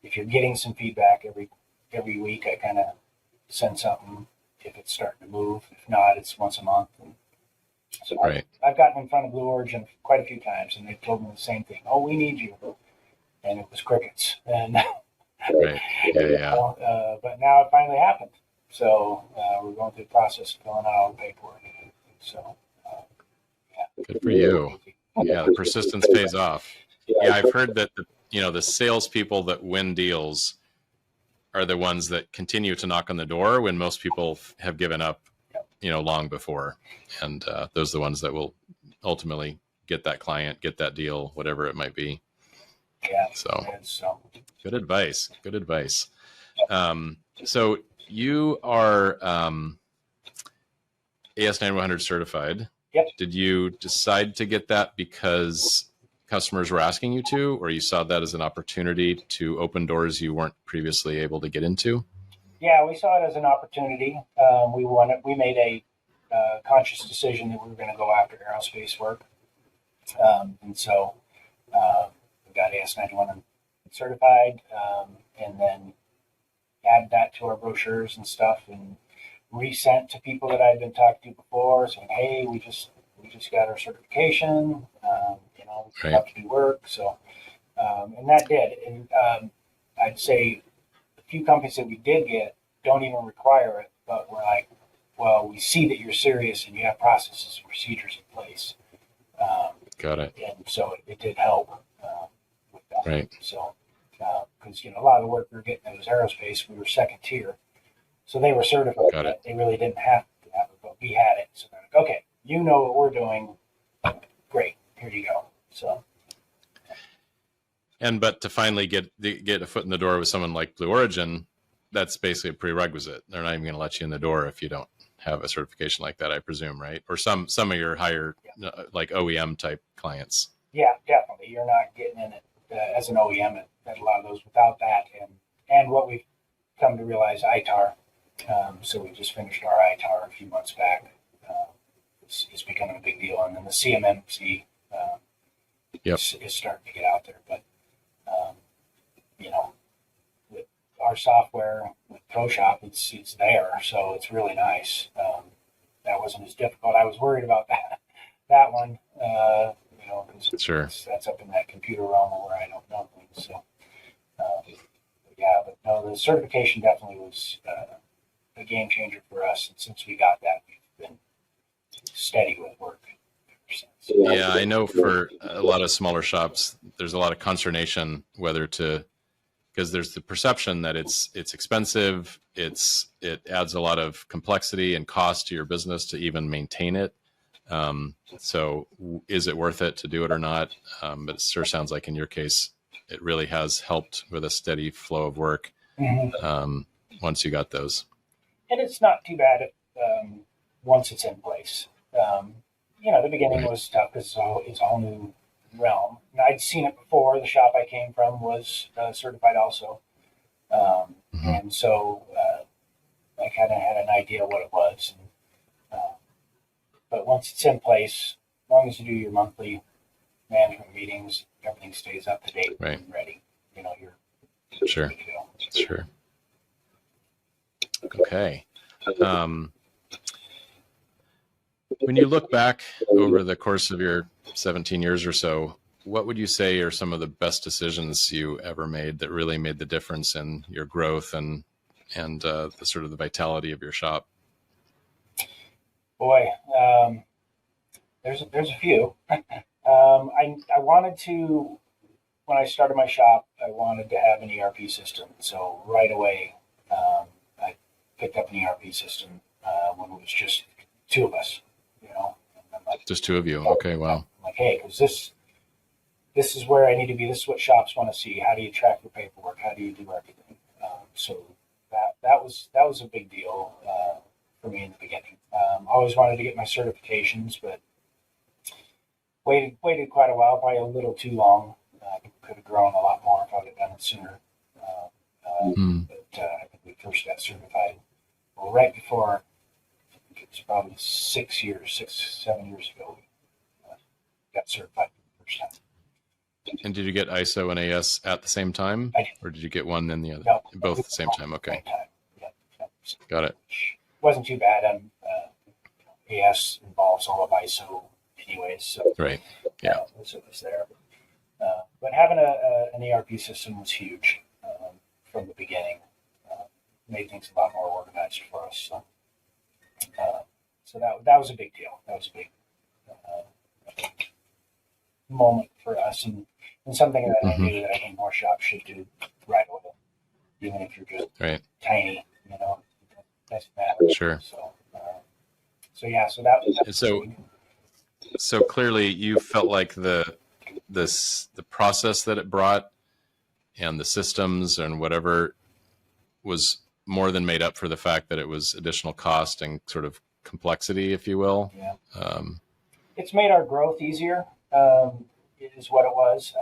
if you're getting some feedback every week, I kind of send something if it's starting to move. If not, it's once a month. And so I've gotten in front of Blue Origin quite a few times, and they've told me the same thing. Oh, we need you. And it was crickets. And right. Yeah. But now it finally happened. So we're going through the process of filling out all the paperwork. So good for you. Yeah, the persistence pays off. Yeah, I've heard that the salespeople that win deals are the ones that continue to knock on the door when most people have given up, long before. And those are the ones that will ultimately get that client, get that deal, whatever it might be. Yeah. So good advice. Good advice. So you are AS9100 certified. Yep. Did you decide to get that because customers were asking you to, or you saw that as an opportunity to open doors you weren't previously able to get into? Yeah, we saw it as an opportunity. We made a conscious decision that we were going to go after aerospace work. And so we got AS9100 certified, and then added that to our brochures and stuff, and resent to people that I'd been talking to before, saying, hey, we we just got our certification. You know, we Right. have to do work. So, and that did. And I'd say the few companies that we did get don't even require it, but we're like, well, we see that you're serious and you have processes and procedures in place. Got it. And so it did help with that. Right. So, because you know, a lot of the work we were getting in was aerospace. We were second tier, so they were certified. Got it. But they really didn't have to have it, but we had it. So they're like, okay, you know what we're doing. Great, here you go. So. But to finally get a foot in the door with someone like Blue Origin, that's basically a prerequisite. They're not even going to let you in the door if you don't have a certification like that, I presume, right? Or some of your higher, like OEM type clients. Yeah, definitely. You're not getting in it as an OEM at a lot of those without that. And what we've come to realize, ITAR. So we just finished our ITAR a few months back. It's becoming a big deal. And then the CMMC is starting to get out there. But, you know, with our software, with ProShop, it's there. So it's really nice. That wasn't as difficult. I was worried about that one. You know, because Sure. that's up in that computer realm where I don't know things. So, yeah, but no, the certification definitely was a game changer for us. And since we got that, we've been steady with work ever since. Yeah, I know for a lot of smaller shops, there's a lot of consternation whether to, because there's the perception that it's expensive, it adds a lot of complexity and cost to your business to even maintain it. So is it worth it to do it or not? But it sure sounds like in your case, it really has helped with a steady flow of work once you got those. And it's not too bad once it's in place. You know, the beginning was tough because it's a whole new realm. And I'd seen it before. The shop I came from was certified also. And so I kind of had an idea what it was. But once it's in place, as long as you do your monthly management meetings, everything stays up to date and ready. You know, you're Sure. ready to go. Sure. Okay. When you look back over the course of your 17 years or so, what would you say are some of the best decisions you ever made that really made the difference in your growth and the sort of the vitality of your shop? Boy, there's a few. I wanted to, when I started my shop, I wanted to have an ERP system. So right away, I picked up an ERP system when it was just two of us, you know. And I'm like, just two of you. Okay, wow. I'm like, hey, because this is where I need to be. This is what shops want to see. How do you track your paperwork? How do you do everything? So that was a big deal for me in the beginning. Always wanted to get my certifications, but waited quite a while, probably a little too long. Could have grown a lot more if I would have done it sooner. But I think we first got certified right before. I think it was probably 7 years ago. We got certified for the first time. And did you get ISO and AS at the same time? I did. Or did you get one then the other? No, both at the same time. Okay. Same time. Yeah. Got it. Wasn't too bad. AS involves all of ISO anyways. So, right. Yeah. So it was there. But having an ERP system was huge from the beginning. Made things a lot more organized for us. So that was a big deal. That was a big moment for us, and something that I knew that I think more shops should do right away, even if you're just tiny. You know, it doesn't matter. Sure. So yeah. So that was. So clearly, you felt like the process that it brought and the systems and whatever was more than made up for the fact that it was additional cost and sort of complexity, if you will. Yeah. It's made our growth easier. Is what it was.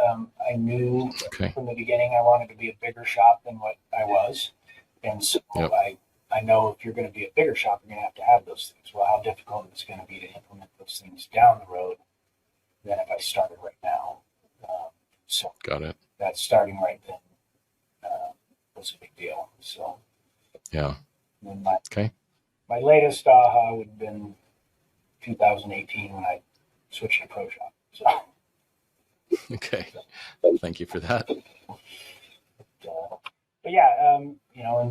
I knew from the beginning I wanted to be a bigger shop than what I was, and so I know if you're going to be a bigger shop, you're going to have those things. Well, how difficult it's going to be to implement those things down the road than if I started right now. So got it. That starting right then was a big deal. So yeah. And then my latest aha would have been 2018 when I switched to Pro Shop. So, Okay. Thank you for that. but yeah, and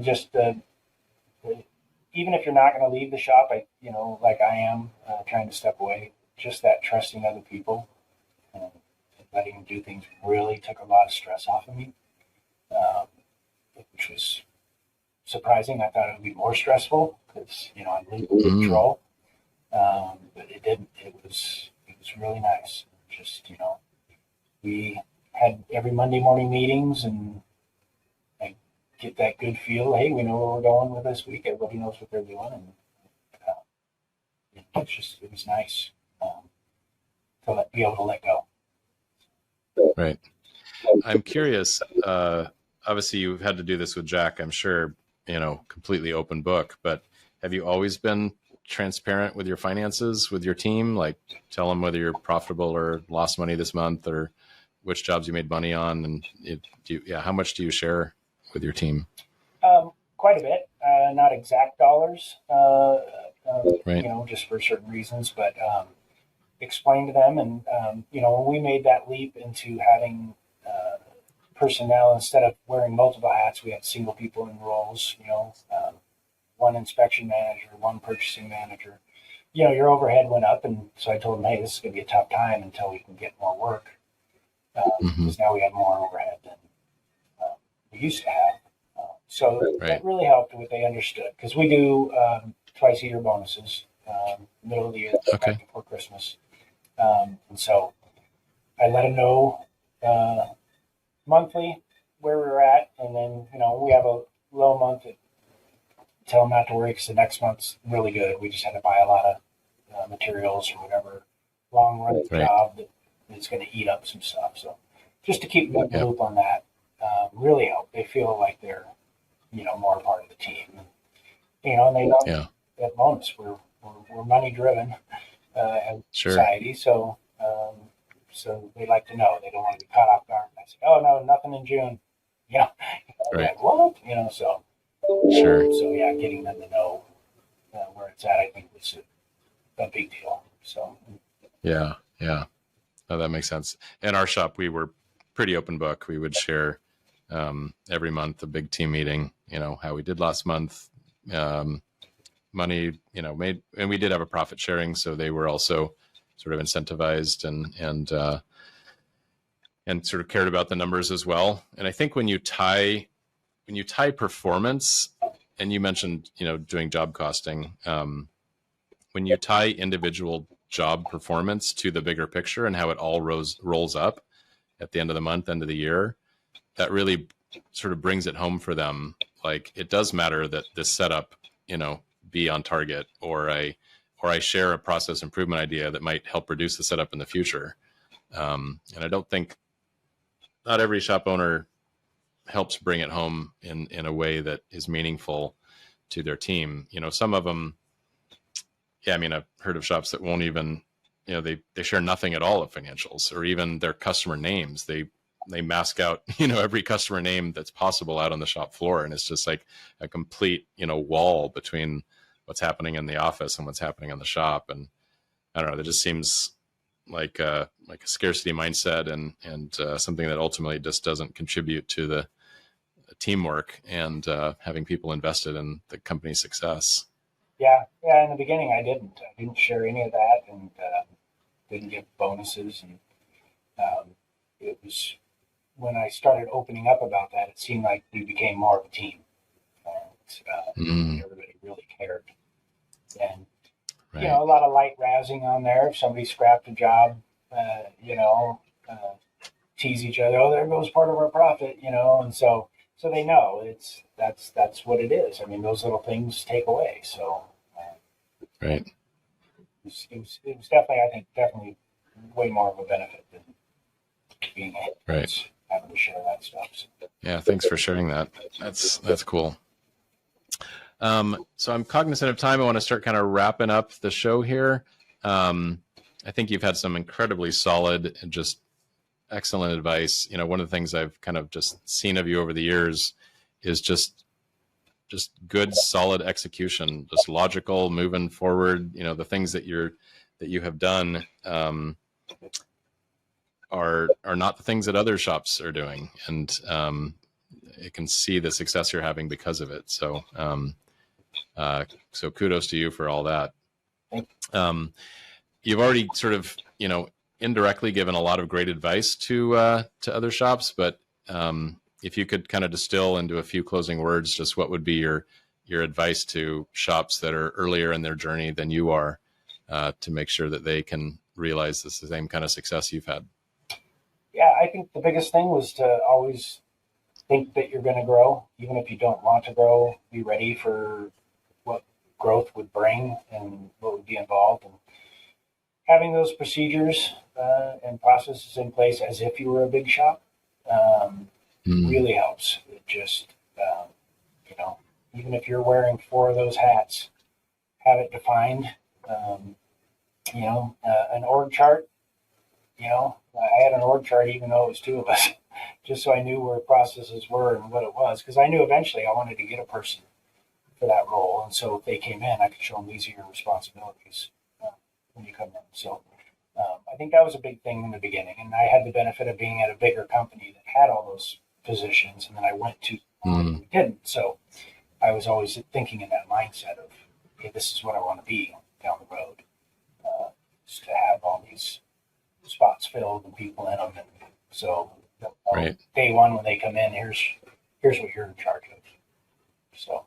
just even if you're not going to leave the shop, like I am, trying to step away, just that trusting other people and letting them do things really took a lot of stress off of me, which was surprising. I thought it would be more stressful because, I'm losing control. But it didn't. It was really nice. Just, we had every Monday morning meetings and I get that good feel. Hey, we know where we're going with this week. Everybody knows what they're doing. And it was nice to be able to let go. Right. I'm curious. Obviously, you've had to do this with Jack, I'm sure, completely open book, but have you always been transparent with your finances with your team? Like tell them whether you're profitable or lost money this month or which jobs you made money on. And how much do you share with your team? Quite a bit, not exact dollars, Right. just for certain reasons, but explain to them. And, when we made that leap into having personnel, instead of wearing multiple hats, we had single people in roles, one inspection manager, one purchasing manager, your overhead went up. And so I told them, hey, this is going to be a tough time until we can get more work. Because now we have more overhead than we used to have. So that really helped what they understood. Because we do twice a year bonuses, middle of the year, right before Christmas. And so I let them know monthly where we were at. And then, we have a low month. Tell them not to worry because the next month's really good. We just had to buy a lot of materials or whatever long run job that is going to eat up some stuff. So just to keep them in the loop on that really helped. They feel like they're, more a part of the team. And they know that bonus. We're money driven as a society. So they like to know. They don't want to be caught off guard. I say, oh no, nothing in June. Like, what? So. Sure. So getting them to know where it's at, I think was a big deal. So. Yeah. Oh, that makes sense. In our shop, we were pretty open book. We would share every month a big team meeting. How we did last month, money made, and we did have a profit sharing, so they were also sort of incentivized and sort of cared about the numbers as well. And I think when you tie performance, and you mentioned, doing job costing, when you tie individual job performance to the bigger picture and how it all rolls up at the end of the month, end of the year, that really sort of brings it home for them. Like it does matter that this setup, be on target, or I share a process improvement idea that might help reduce the setup in the future. And I don't think not every shop owner helps bring it home in a way that is meaningful to their team. Some of them, I've heard of shops that won't even, they share nothing at all of financials or even their customer names. They mask out, every customer name that's possible out on the shop floor. And it's just like a complete, wall between what's happening in the office and what's happening in the shop. And I don't know, that just seems like a scarcity mindset and something that ultimately just doesn't contribute to the teamwork and having people invested in the company's success. Yeah. In the beginning, I didn't share any of that and didn't give bonuses. And it was when I started opening up about that, it seemed like we became more of a team. And everybody really cared. And a lot of light razzing on there. If somebody scrapped a job, tease each other. Oh, there goes part of our profit, and so they know that's what it is. I mean, those little things take away. So, right. It was definitely, I think, way more of a benefit than being having to share that stuff. So. Yeah, thanks for sharing that. That's cool. So I'm cognizant of time. I want to start kind of wrapping up the show here. I think you've had some incredibly solid and just excellent advice. One of the things I've kind of just seen of you over the years is just good, solid execution, just logical, moving forward. The things that that you have done are not the things that other shops are doing, and I can see the success you're having because of it. So so kudos to you for all that. You've already sort of, indirectly given a lot of great advice to other shops, but if you could kind of distill into a few closing words, just what would be your advice to shops that are earlier in their journey than you are, to make sure that they can realize this is the same kind of success you've had? Yeah, I think the biggest thing was to always think that you're going to grow, even if you don't want to grow. Be ready for what growth would bring and what would be involved, and having those procedures and processes in place as if you were a big shop really helps. It just, even if you're wearing 4 of those hats, have it defined. An org chart. I had an org chart even though it was 2 of us, just so I knew where processes were and what it was, because I knew eventually I wanted to get a person for that role, and so if they came in, I could show them these are your responsibilities when you come in. So I think that was a big thing in the beginning, and I had the benefit of being at a bigger company that had all those positions, and then I went to we didn't. So I was always thinking in that mindset of, okay, this is what I want to be down the road, just to have all these spots filled and people in them, and so right. Day one when they come in, here's what you're in charge of. So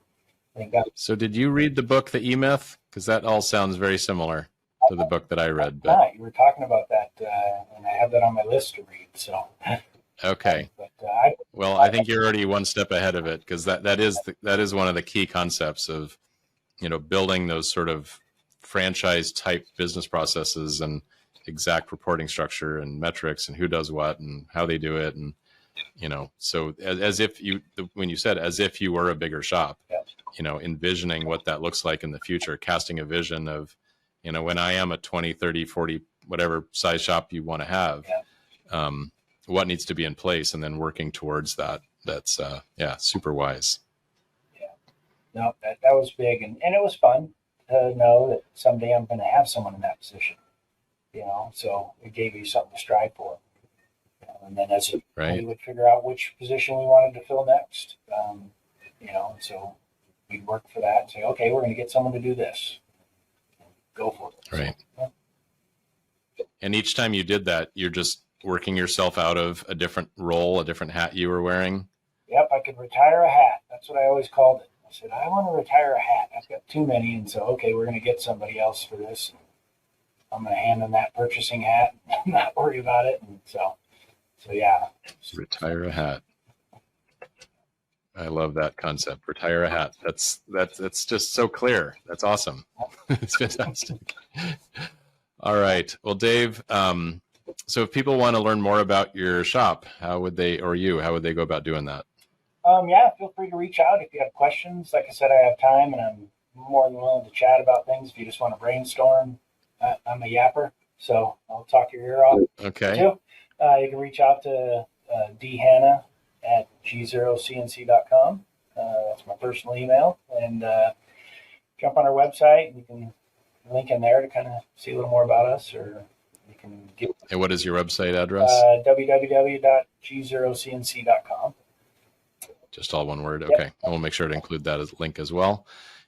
I think that. So did you read the book The E-Myth? Because that all sounds very similar to the book that I read. But you were talking about that, and I have that on my list to read. So okay. But well, I think you're already one step ahead of it, because that is one of the key concepts of building those sort of franchise type business processes and exact reporting structure and metrics and who does what and how they do it, and so as if when you said as if you were a bigger shop, envisioning what that looks like in the future, casting a vision of when I am a 20, 30, 40, whatever size shop you want to have, what needs to be in place, and then working towards that. That's super wise. Yeah, no, that was big, and it was fun to know that someday I'm going to have someone in that position. So it gave you something to strive for. And then as we would figure out which position we wanted to fill next, so we'd work for that and say, okay, we're going to get someone to do this. Go for it. Right. So, yeah. And each time you did that, you're just working yourself out of a different role, a different hat you were wearing? Yep, I could retire a hat. That's what I always called it. I said, I want to retire a hat. I've got too many, and so, okay, we're going to get somebody else for this. I'm going to hand them that purchasing hat and not worry about it. And so yeah. Retire a hat. I love that concept. Retire a hat. That's just so clear. That's awesome. It's fantastic. All right. Well, Dave, so if people want to learn more about your shop, how would they go about doing that? Feel free to reach out if you have questions. Like I said, I have time, and I'm more than willing to chat about things. If you just want to brainstorm, I'm a yapper, so I'll talk your ear off. Okay. Too. You can reach out to dhanna@g0cnc.com. That's my personal email, and jump on our website. You can link in there to kind of see a little more about us, or you can get. And what is your website address? www.g0cnc.com. Just all one word. Yep. Okay. I will make sure to include that as link as well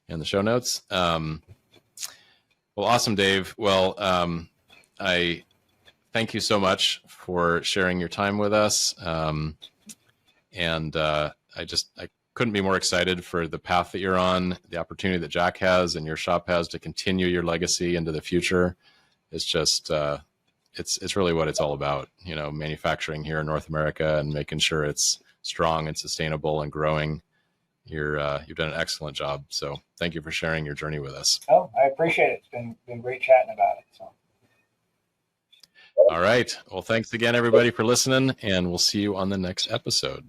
in the show notes. Well, awesome, Dave. Well, I thank you so much for sharing your time with us. And I couldn't be more excited for the path that you're on, the opportunity that Jack has and your shop has to continue your legacy into the future. It's just, it's really what it's all about, manufacturing here in North America and making sure it's strong and sustainable and growing. You've done an excellent job. So thank you for sharing your journey with us. Oh, I appreciate it. It's been great chatting about it. So. All right. Well, thanks again, everybody, for listening, and we'll see you on the next episode.